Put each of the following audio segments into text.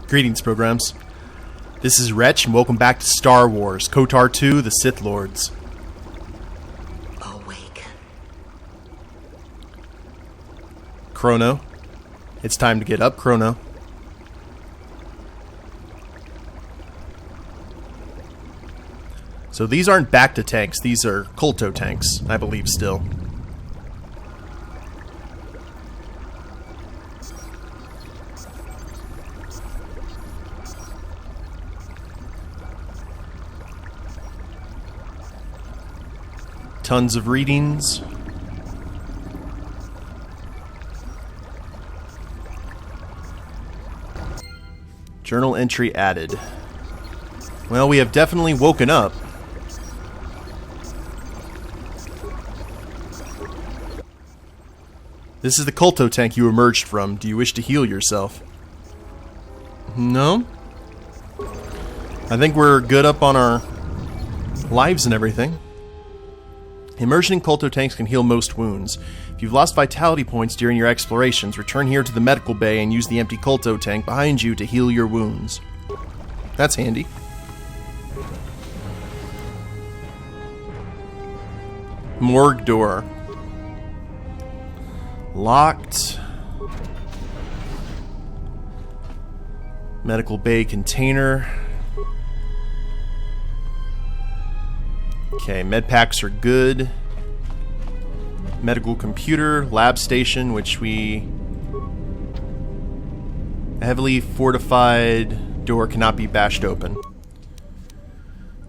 Greetings, programs. This is Wretch, and welcome back to Star Wars, KOTOR II, the Sith Lords. Awaken. Chrono. It's time to get up, Chrono. So these aren't Bacta tanks, these are Kolto tanks, I believe still. Tons of readings. Journal entry added. Well, we have definitely woken up. This is the Kolto tank you emerged from. Do you wish to heal yourself? No? I think we're good up on our lives and everything. Immersion in Kolto tanks can heal most wounds. If you've lost vitality points during your explorations, return here to the medical bay and use the empty Kolto tank behind you to heal your wounds. That's handy. Morgue door. Locked. Medical bay container. Okay, med packs are good. Medical computer, lab station, which we... A heavily fortified door cannot be bashed open.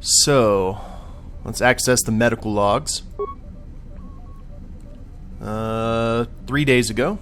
So, let's access the medical logs. 3 days ago.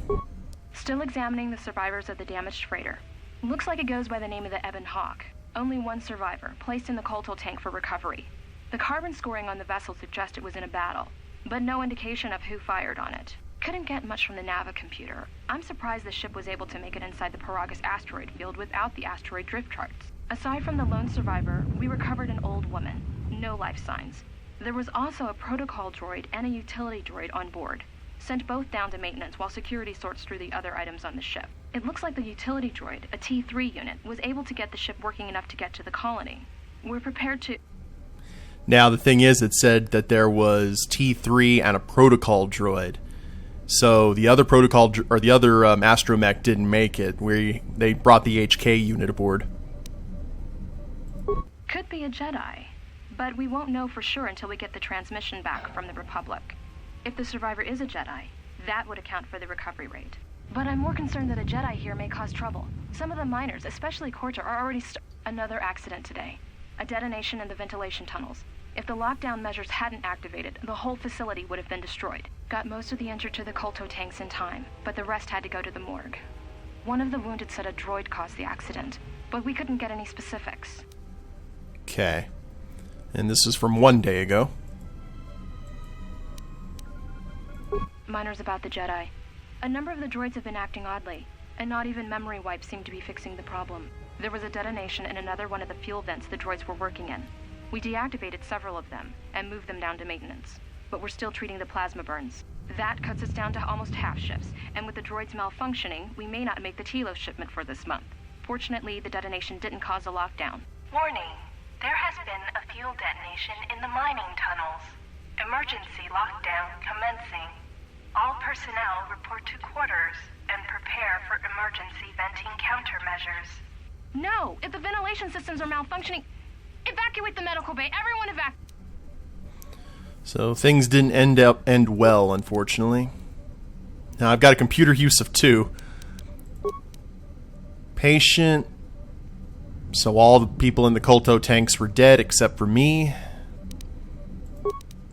Still examining the survivors of the damaged freighter. Looks like it goes by the name of the Ebon Hawk. Only one survivor, placed in the Kolto tank for recovery. The carbon scoring on the vessel suggests it was in a battle, but no indication of who fired on it. Couldn't get much from the Nava computer. I'm surprised the ship was able to make it inside the Paragus Asteroid Field without the asteroid drift charts. Aside from the lone survivor, we recovered an old woman. No life signs. There was also a protocol droid and a utility droid on board. Sent both down to maintenance while security sorts through the other items on the ship. It looks like the utility droid, a T3 unit, was able to get the ship working enough to get to the colony. We're prepared to... Now, the thing is, it said that there was T3 and a protocol droid. So the other protocol, or the other astromech didn't make it. They brought the HK unit aboard. Could be a Jedi, but we won't know for sure until we get the transmission back from the Republic. If the survivor is a Jedi, that would account for the recovery rate. But I'm more concerned that a Jedi here may cause trouble. Some of the miners, especially KOTOR, are already another accident today. A detonation in the ventilation tunnels. If the lockdown measures hadn't activated, the whole facility would have been destroyed. Got most of the injured to the Kolto tanks in time, but the rest had to go to the morgue. One of the wounded said a droid caused the accident, but we couldn't get any specifics. Okay. And this is from 1 day ago. Miners about the Jedi. A number of the droids have been acting oddly, and not even memory wipes seem to be fixing the problem. There was a detonation in another one of the fuel vents the droids were working in. We deactivated several of them and moved them down to maintenance, but we're still treating the plasma burns. That cuts us down to almost half shifts, and with the droids malfunctioning, we may not make the Telos shipment for this month. Fortunately, the detonation didn't cause a lockdown. Warning, there has been a fuel detonation in the mining tunnels. Emergency lockdown commencing. All personnel report to quarters and prepare for emergency venting countermeasures. No! If the ventilation systems are malfunctioning, evacuate the medical bay! Everyone evacuate! So things didn't end well, unfortunately. Now I've got a computer use of 2. Patient. So all the people in the Kolto tanks were dead except for me.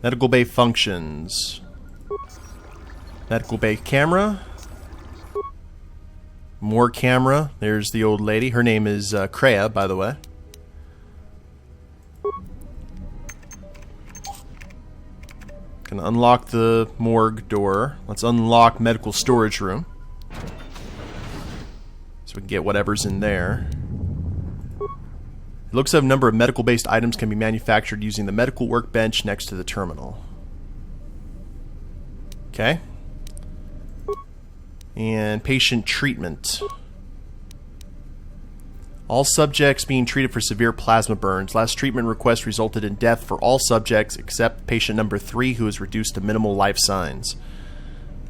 Medical bay functions. Medical bay camera. More camera. There's the old lady. Her name is Kreia, by the way. Gonna unlock the morgue door. Let's unlock medical storage room. So we can get whatever's in there. It looks like a number of medical-based items can be manufactured using the medical workbench next to the terminal. Okay. And patient treatment. All subjects being treated for severe plasma burns. Last treatment request resulted in death for all subjects except patient number 3, who is reduced to minimal life signs.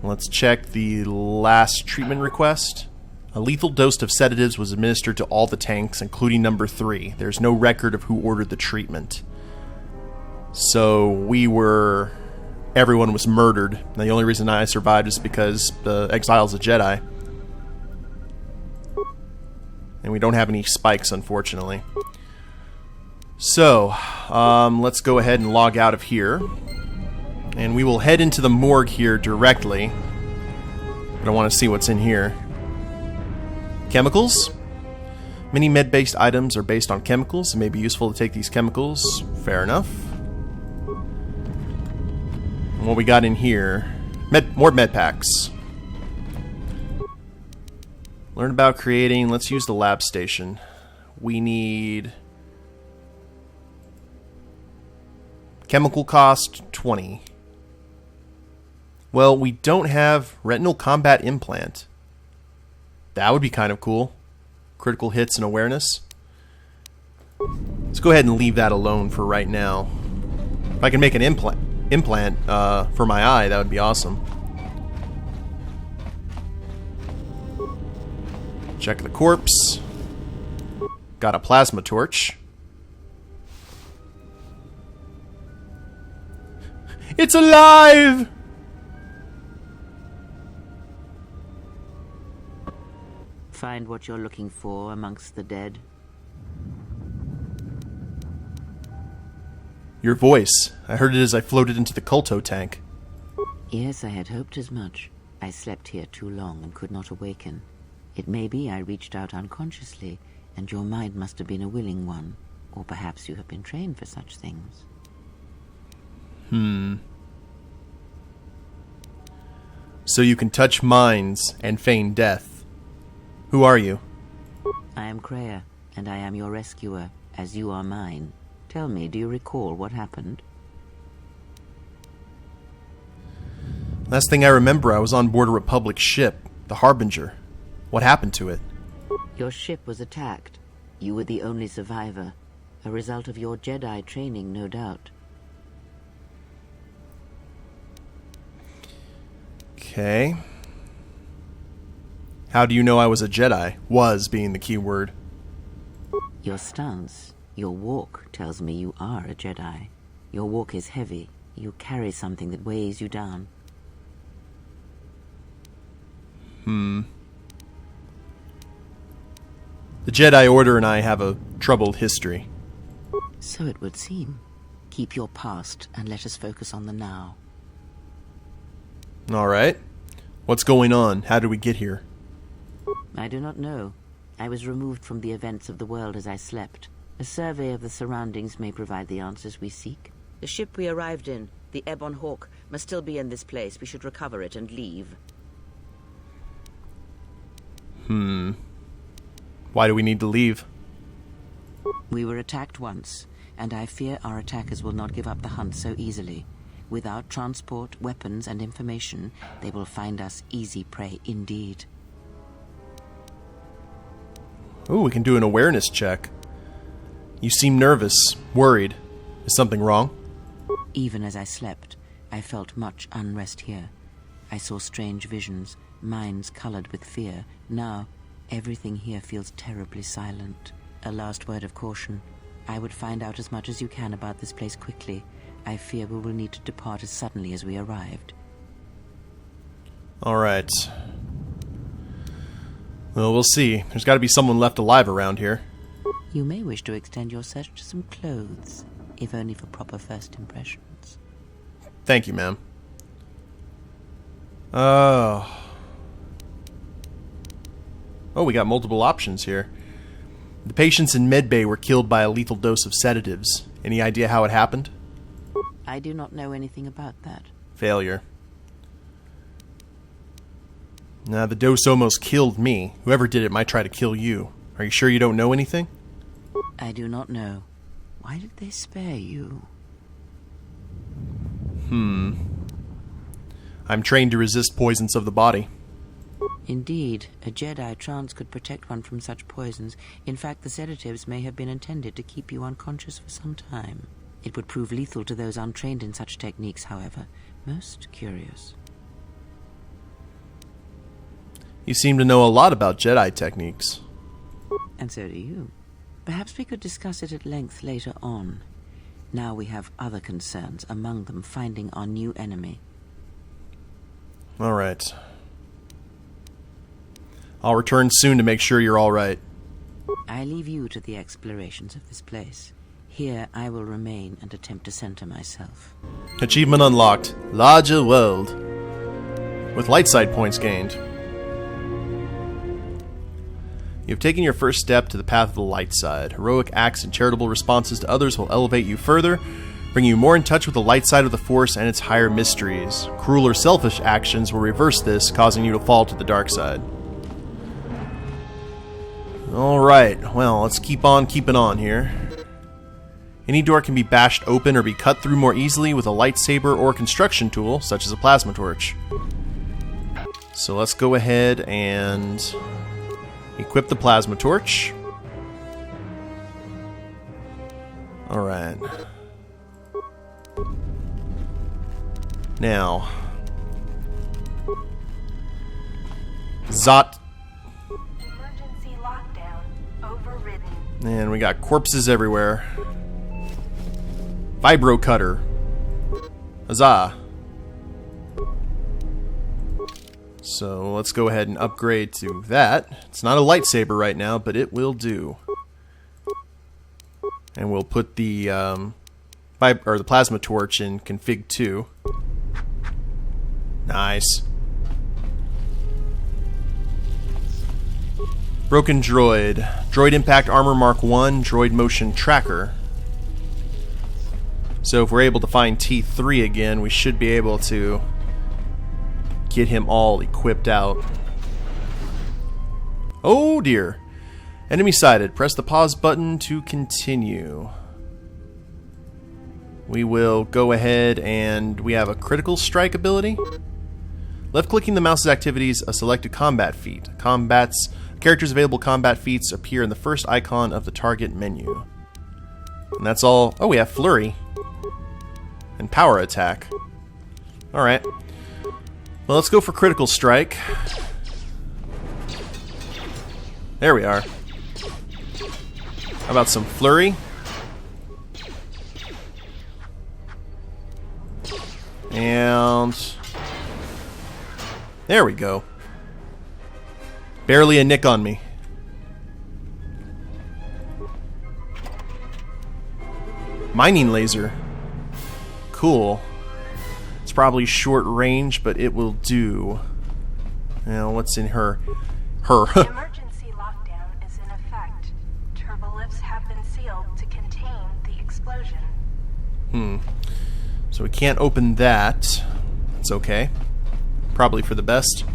Let's check the last treatment request. A lethal dose of sedatives was administered to all the tanks, including number 3. There's no record of who ordered the treatment. So everyone was murdered. And the only reason I survived is because the Exile's a Jedi. And we don't have any spikes, unfortunately. So, let's go ahead and log out of here. And we will head into the morgue here directly. But I want to see what's in here. Chemicals? Many med-based items are based on chemicals. It may be useful to take these chemicals. Fair enough. And what we got in here? More med packs. Learn about creating. Let's use the lab station. We need chemical cost 20. Well, we don't have retinal combat implant. That would be kind of cool. Critical hits and awareness. Let's go ahead and leave that alone for right now. If I can make an implant for my eye, that would be awesome. Check the corpse. Got a plasma torch. It's alive! Find what you're looking for amongst the dead. Your voice. I heard it as I floated into the KOTOR tank. Yes, I had hoped as much. I slept here too long and could not awaken. It may be I reached out unconsciously, and your mind must have been a willing one. Or perhaps you have been trained for such things. So you can touch minds and feign death. Who are you? I am Kreia, and I am your rescuer, as you are mine. Tell me, do you recall what happened? Last thing I remember, I was on board a Republic ship, the Harbinger. What happened to it? Your ship was attacked. You were the only survivor. A result of your Jedi training, no doubt. Okay. How do you know I was a Jedi? Was being the key word. Your stance, your walk tells me you are a Jedi. Your walk is heavy. You carry something that weighs you down. The Jedi Order and I have a troubled history. So it would seem. Keep your past and let us focus on the now. Alright. What's going on? How did we get here? I do not know. I was removed from the events of the world as I slept. A survey of the surroundings may provide the answers we seek. The ship we arrived in, the Ebon Hawk, must still be in this place. We should recover it and leave. Why do we need to leave? We were attacked once, and I fear our attackers will not give up the hunt so easily. Without transport, weapons, and information, they will find us easy prey indeed. Ooh, we can do an awareness check. You seem nervous, worried. Is something wrong? Even as I slept, I felt much unrest here. I saw strange visions, minds colored with fear. Now, everything here feels terribly silent. A last word of caution. I would find out as much as you can about this place quickly. I fear we will need to depart as suddenly as we arrived. Alright. Well, we'll see. There's got to be someone left alive around here. You may wish to extend your search to some clothes, if only for proper first impressions. Thank you, ma'am. Oh, we got multiple options here. The patients in medbay were killed by a lethal dose of sedatives. Any idea how it happened? I do not know anything about that. Failure. Nah, the dose almost killed me. Whoever did it might try to kill you. Are you sure you don't know anything? I do not know. Why did they spare you? I'm trained to resist poisons of the body. Indeed, a Jedi trance could protect one from such poisons. In fact, the sedatives may have been intended to keep you unconscious for some time. It would prove lethal to those untrained in such techniques, however. Most curious. You seem to know a lot about Jedi techniques. And so do you. Perhaps we could discuss it at length later on. Now we have other concerns, among them finding our new enemy. All right. I'll return soon to make sure you're all right. I leave you to the explorations of this place. Here I will remain and attempt to center myself. Achievement unlocked. Larger world. With light side points gained. You have taken your first step to the path of the light side. Heroic acts and charitable responses to others will elevate you further, bring you more in touch with the light side of the Force and its higher mysteries. Cruel or selfish actions will reverse this, causing you to fall to the dark side. Alright, well, let's keep on keeping on here. Any door can be bashed open or be cut through more easily with a lightsaber or construction tool, such as a plasma torch. So let's go ahead and equip the plasma torch. Alright. Now. Zot. Emergency lockdown overridden. And we got corpses everywhere. Vibro cutter. Huzzah. So let's go ahead and upgrade to that. It's not a lightsaber right now, but it will do. And we'll put the the plasma torch in config 2. Nice. Broken droid. Droid impact armor mark 1. Droid motion tracker. So if we're able to find T3 again, we should be able to get him all equipped out. Oh dear. Enemy sighted. Press the pause button to continue. We will go ahead and we have a critical strike ability. Left-clicking the mouse's activities, a selected combat feat. Characters' available combat feats appear in the first icon of the target menu. And that's all. Oh, we have flurry. And power attack. Alright. Well, let's go for critical strike. There we are. How about some flurry? And there we go. Barely a nick on me. Mining laser. Cool. It's probably short range, but it will do. Now, what's in her? Emergency lockdown is in effect. Turbolifts have been sealed to contain the explosion. So we can't open that. It's okay. Probably for the best.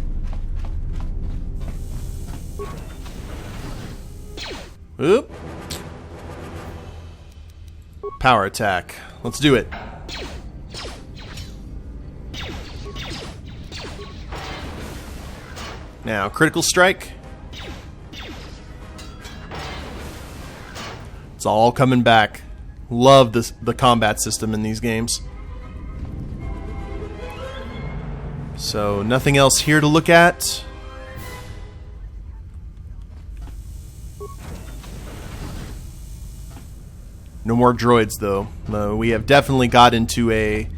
Oop. Power attack. Let's do it. Now, critical strike. It's all coming back. Love the combat system in these games. So, nothing else here to look at. No more droids, though. We have definitely got into a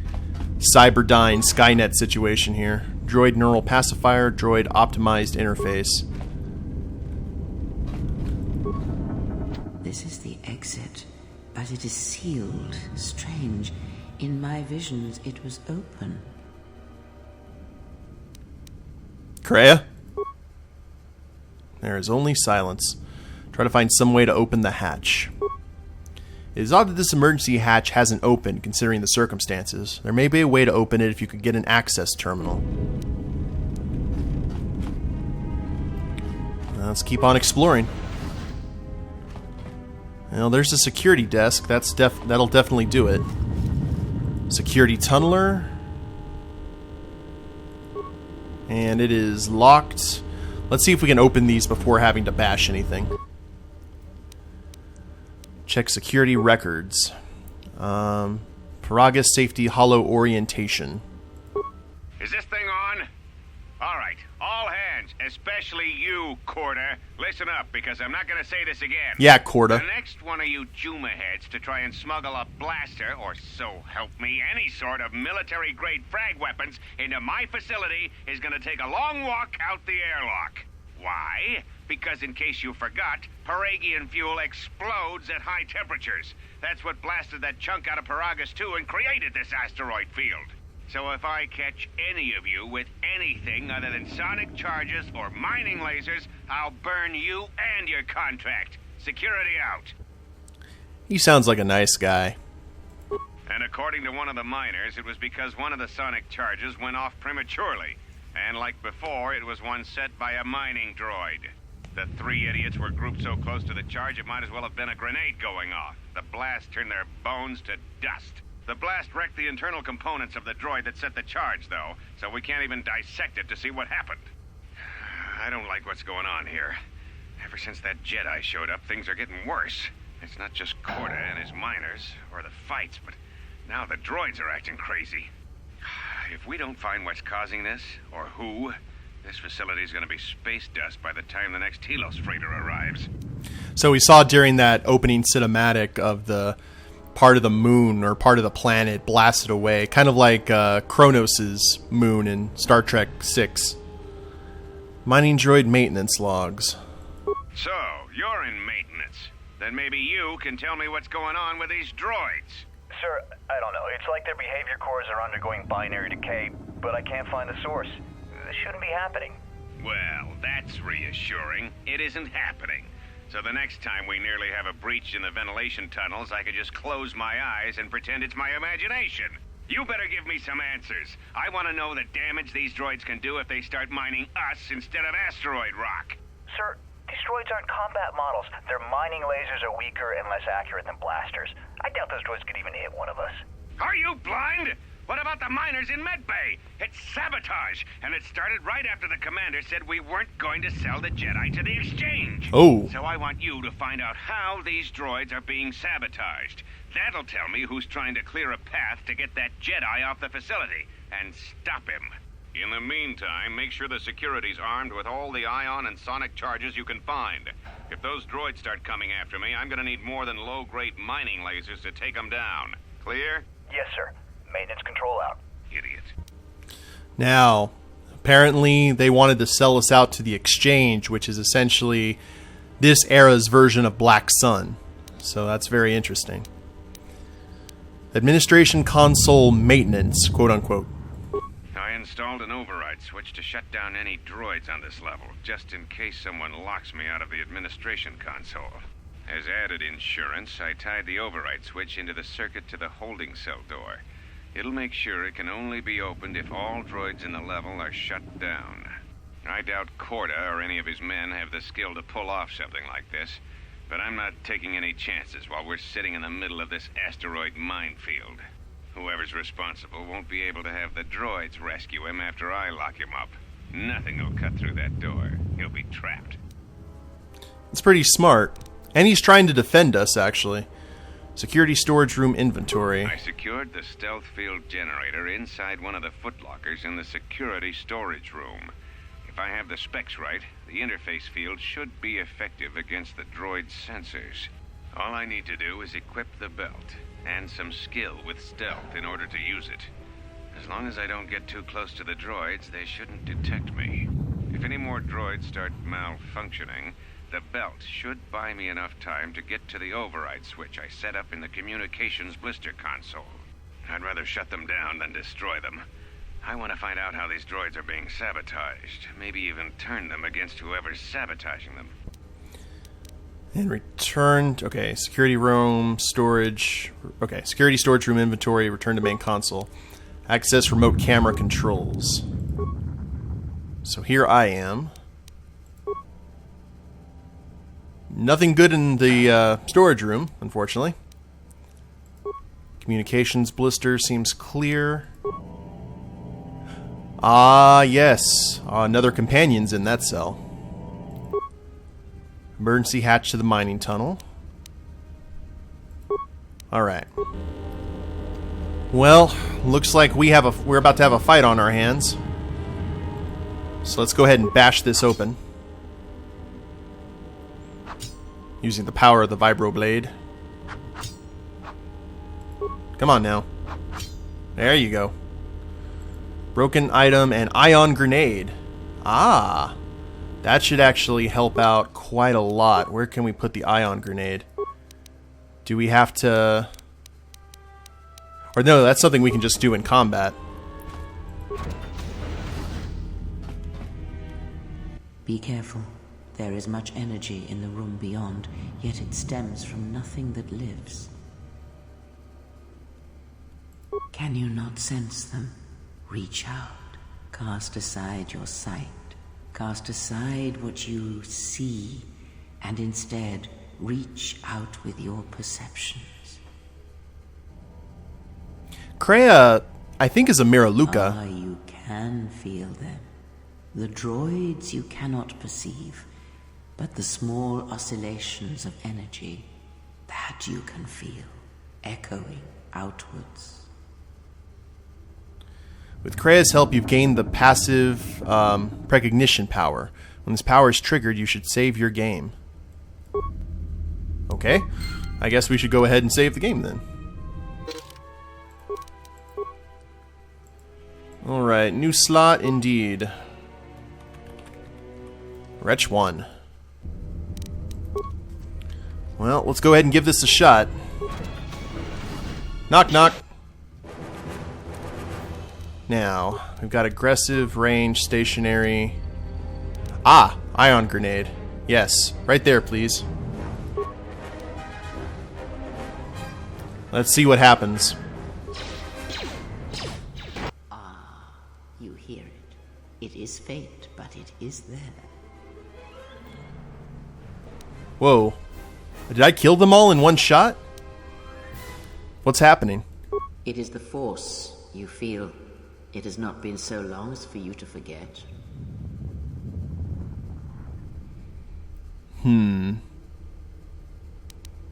Cyberdyne Skynet situation here. Droid neural pacifier, droid optimized interface. This is the exit, but it is sealed. Strange. In my visions, it was open. Kreia? There is only silence. Try to find some way to open the hatch. It is odd that this emergency hatch hasn't opened, considering the circumstances. There may be a way to open it if you could get an access terminal. Let's keep on exploring. Well, there's a security desk. That'll definitely do it. Security tunneler. And it is locked. Let's see if we can open these before having to bash anything. Check security records. Paragus safety hollow orientation. Is this thing on? Alright, all hands, especially you, Korda. Listen up, because I'm not gonna say this again. Yeah, Korda. The next one of you Juma heads to try and smuggle a blaster, or so help me, any sort of military-grade frag weapons into my facility is gonna take a long walk out the airlock. Why? Because in case you forgot, Paragian fuel explodes at high temperatures. That's what blasted that chunk out of Paragus II and created this asteroid field. So if I catch any of you with anything other than sonic charges or mining lasers, I'll burn you and your contract. Security out. He sounds like a nice guy. And according to one of the miners, it was because one of the sonic charges went off prematurely. And like before, it was one set by a mining droid. The three idiots were grouped so close to the charge, it might as well have been a grenade going off. The blast turned their bones to dust. The blast wrecked the internal components of the droid that set the charge, though, so we can't even dissect it to see what happened. I don't like what's going on here. Ever since that Jedi showed up, things are getting worse. It's not just Korda and his miners, or the fights, but now the droids are acting crazy. If we don't find what's causing this, or who, this facility's gonna be space dust by the time the next Telos freighter arrives. So we saw during that opening cinematic of the part of the moon or part of the planet blasted away, kind of like Kronos' moon in Star Trek VI. Mining droid maintenance logs. So, you're in maintenance. Then maybe you can tell me what's going on with these droids. Sir, I don't know. It's like their behavior cores are undergoing binary decay, but I can't find the source. This shouldn't be happening. Well, that's reassuring. It isn't happening. So the next time we nearly have a breach in the ventilation tunnels, I could just close my eyes and pretend it's my imagination. You better give me some answers. I want to know the damage these droids can do if they start mining us instead of asteroid rock. Sir, these droids aren't combat models. Their mining lasers are weaker and less accurate than blasters. I doubt those droids could even hit one of us. Are you blind? What about the miners in Medbay? It's sabotage, and it started right after the commander said we weren't going to sell the Jedi to the exchange. Oh. So I want you to find out how these droids are being sabotaged. That'll tell me who's trying to clear a path to get that Jedi off the facility, and stop him. In the meantime, make sure the security's armed with all the ion and sonic charges you can find. If those droids start coming after me, I'm gonna need more than low-grade mining lasers to take them down. Clear? Yes, sir. Maintenance control out. Idiot. Now, apparently they wanted to sell us out to the exchange, which is essentially this era's version of Black Sun. So that's very interesting. Administration console maintenance, quote unquote. I installed an override switch to shut down any droids on this level, just in case someone locks me out of the administration console. As added insurance, I tied the override switch into the circuit to the holding cell door. It'll make sure it can only be opened if all droids in the level are shut down. I doubt Korda or any of his men have the skill to pull off something like this, but I'm not taking any chances while we're sitting in the middle of this asteroid minefield. Whoever's responsible won't be able to have the droids rescue him after I lock him up. Nothing will cut through that door. He'll be trapped. It's pretty smart. And he's trying to defend us, actually. Security storage room inventory. I secured the stealth field generator inside one of the footlockers in the security storage room. If I have the specs right, the interface field should be effective against the droid's sensors. All I need to do is equip the belt, and some skill with stealth in order to use it. As long as I don't get too close to the droids, they shouldn't detect me. If any more droids start malfunctioning, the belt should buy me enough time to get to the override switch I set up in the communications blister console. I'd rather shut them down than destroy them. I want to find out how these droids are being sabotaged, maybe even turn them against whoever's sabotaging them. And returned. Okay, security room, storage. Okay, security storage room inventory, return to main console. Access remote camera controls. So here I am. Nothing good in the storage room, unfortunately. Communications blister seems clear. Ah, yes. Another companion's in that cell. Emergency hatch to the mining tunnel. Alright. Well, looks like we're about to have a fight on our hands. So let's go ahead and bash this open. Using the power of the vibroblade. Come on now. There you go. Broken item and ion grenade. Ah, that should actually help out quite a lot. Where can we put the ion grenade? Do we have to... Or no, that's something we can just do in combat. Be careful. There is much energy in the room beyond, yet it stems from nothing that lives. Can you not sense them? Reach out. Cast aside your sight. Cast aside what you see, and instead reach out with your perceptions. Kreia, I think, is a Miraluka. Ah, you can feel them. The droids you cannot perceive, but the small oscillations of energy, that you can feel, echoing outwards. With Kreia's help, you've gained the passive precognition power. When this power is triggered, you should save your game. Okay, I guess we should go ahead and save the game then. Alright, new slot indeed. Wretch 1. Well, let's go ahead and give this a shot. Knock, knock. Now, we've got aggressive, range, stationary. Ah, ion grenade. Yes, right there, please. Let's see what happens. Ah, you hear it. It is fate, but it is there. Whoa. Did I kill them all in one shot? What's happening? It is the Force, you feel. It has not been so long as for you to forget.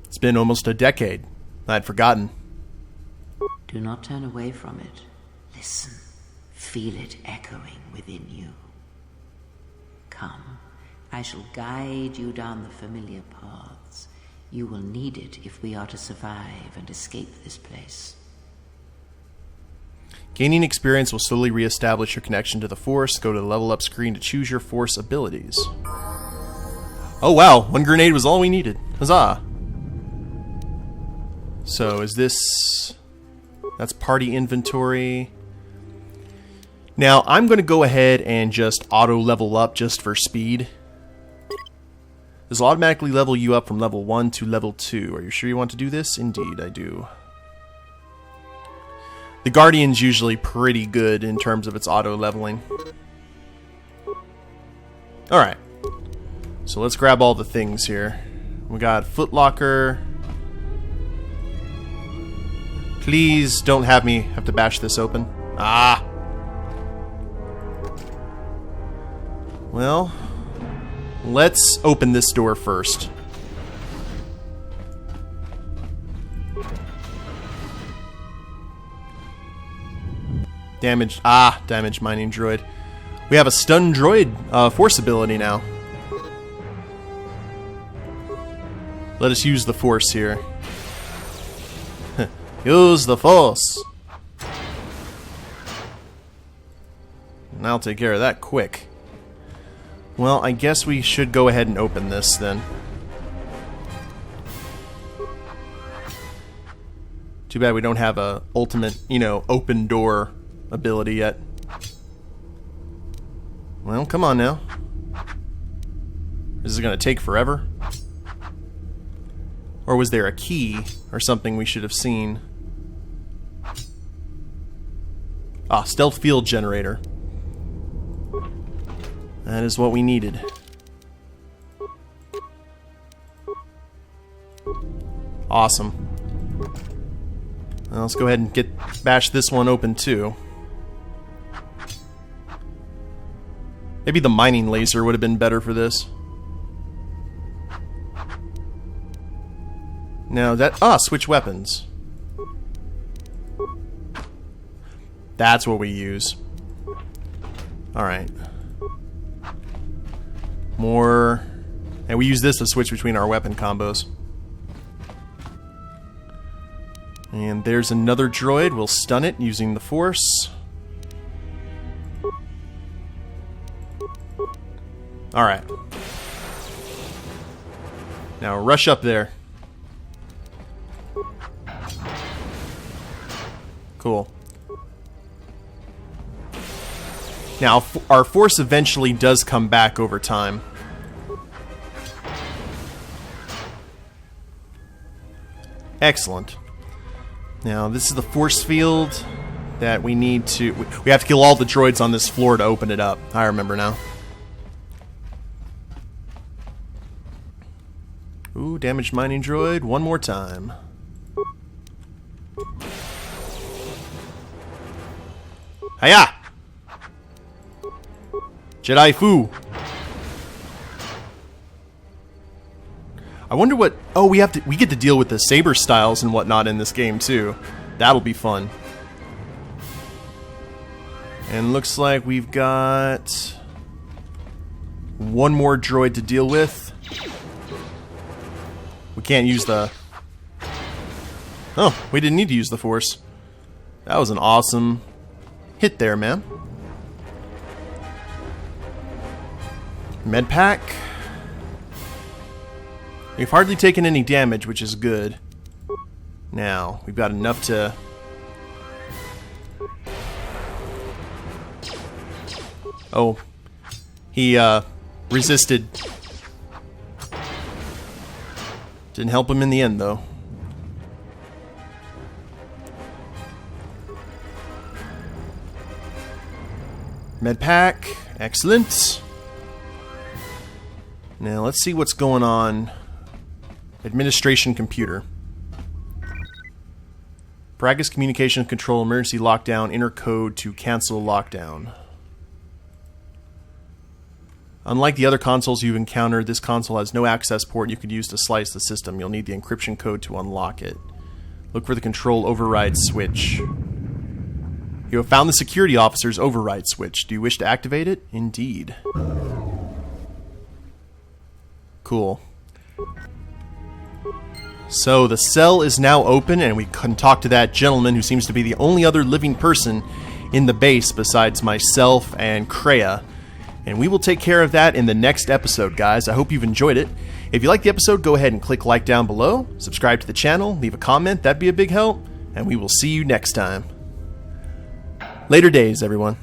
It's been almost a decade. I'd forgotten. Do not turn away from it. Listen. Feel it echoing within you. Come. I shall guide you down the familiar paths. You will need it if we are to survive and escape this place. Gaining experience will slowly re-establish your connection to the Force. Go to the level up screen to choose your Force abilities. Oh wow, one grenade was all we needed. Huzzah! So is this... That's party inventory. Now I'm going to go ahead and just auto level up just for speed. This will automatically level you up from level 1 to level 2. Are you sure you want to do this? Indeed, I do. The Guardian's usually pretty good in terms of its auto-leveling. Alright. So let's grab all the things here. We got Footlocker. Please don't have me have to bash this open. Ah! Well, let's open this door first. Damaged. Ah, damaged mining droid. We have a stun droid force ability now. Let us use the force here. Use the force. And I'll take care of that quick. Well, I guess we should go ahead and open this then. Too bad we don't have a ultimate, open door ability yet. Well, come on now. Is it going to take forever? Or was there a key or something we should have seen? Ah, stealth field generator. That is what we needed. Awesome. Well, let's go ahead and bash this one open too. Maybe the mining laser would have been better for this. Now that... switch weapons. That's what we use. Alright. More... And we use this to switch between our weapon combos. And there's another droid. We'll stun it using the Force. Alright. Now rush up there. Cool. Now, our Force eventually does come back over time. Excellent. Now, this is the force field that we need to... We have to kill all the droids on this floor to open it up. I remember now. Ooh, damaged mining droid. One more time. Hiya! Jedi Fu! I wonder what... Oh, we get to deal with the saber styles and whatnot in this game too. That'll be fun. And looks like we've got one more droid to deal with. We can't use the... Oh, we didn't need to use the Force. That was an awesome hit there, man. Med pack. We've hardly taken any damage, which is good. Now, we've got enough to... Oh. He, resisted. Didn't help him in the end, though. Med pack. Excellent. Now, let's see what's going on. Administration computer. Bragus communication control emergency lockdown. Enter code to cancel lockdown. Unlike the other consoles you've encountered, this console has no access port you could use to slice the system. You'll need the encryption code to unlock it. Look for the control override switch. You have found the security officer's override switch. Do you wish to activate it? Indeed. Cool. So the cell is now open, and we can talk to that gentleman who seems to be the only other living person in the base besides myself and Kreia. And we will take care of that in the next episode, guys. I hope you've enjoyed it. If you liked the episode, go ahead and click like down below, subscribe to the channel, leave a comment, that'd be a big help, and we will see you next time. Later days, everyone.